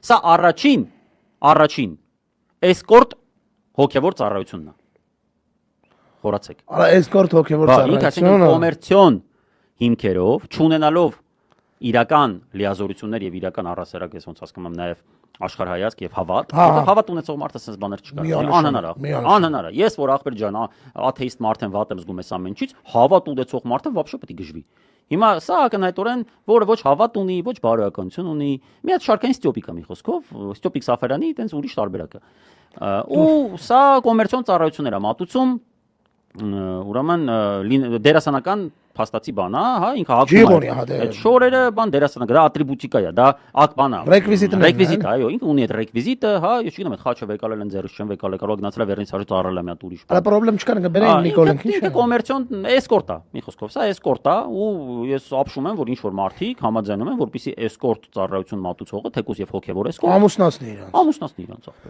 Սա առաջին էսկորտ հոգևոր ծառայությունն է։ Խորացեք։ Արա էսկորտ հոգևոր ծառայությունը կոմերցիոն հիմքերով, չունենալով իրական լիազորություններ եւ իրական առասարակ, ես ոնց հասկանում եմ, նաեւ աշխարհայացք եւ հավատ, որտեղ հավատ ունեցող մարդը sense բաներ չկա։ Անհնար է։ Ես որ ախպեր ջան, աթեիստ մարդ եմ, վատ եմ զգում ես ամեն ինչից, հավատ ունեցող մարդը вообще պետք է գժվի։ Հիմա սա ակնհայտորեն, որը ոչ հավատ ունի, ոչ բարոյականություն ունի, մի հատ շարքային ստյոպիկ է մի խոսքով, ստյոպիկ Սաֆարյանի տենց ուրիշ տարբերակ է։ Ու սա կոմերցիոն ծառայություններ է մատուցում, ուրեմն դերասանական փաստացի բան է, հա, ինքը հագնում է։ Այդ շորերը բան դերասանական, դա ատրիբուտիկա է, դա բան է։ Ռեկվիզիտ, այո, ինքը ունի այդ ռեկվիզիտը, հա, ես չգիտեմ, այդ խաչը վեկալել են ձեռս չեն վեկալել, կարող գնացել է վերնից հաշու ծառայել է մի հատ ուրիշ։ Դա պրոբլեմ չկա, բերեն Նիկոլեն։ Ինքը կոմերցիոն էսկորտ է, մի խոսքով, սա էսկորտ է, ու ես ապշում եմ, որ ինչ որ մարդիկ համաձայնում են, որպեսզի էսկորտ ծառայություն մատուցողը, թեկուզ եւ հոգեվոր էսկորտ ամուսնացնի իրանց։ Ամուսնացնի իրանց ախպեր։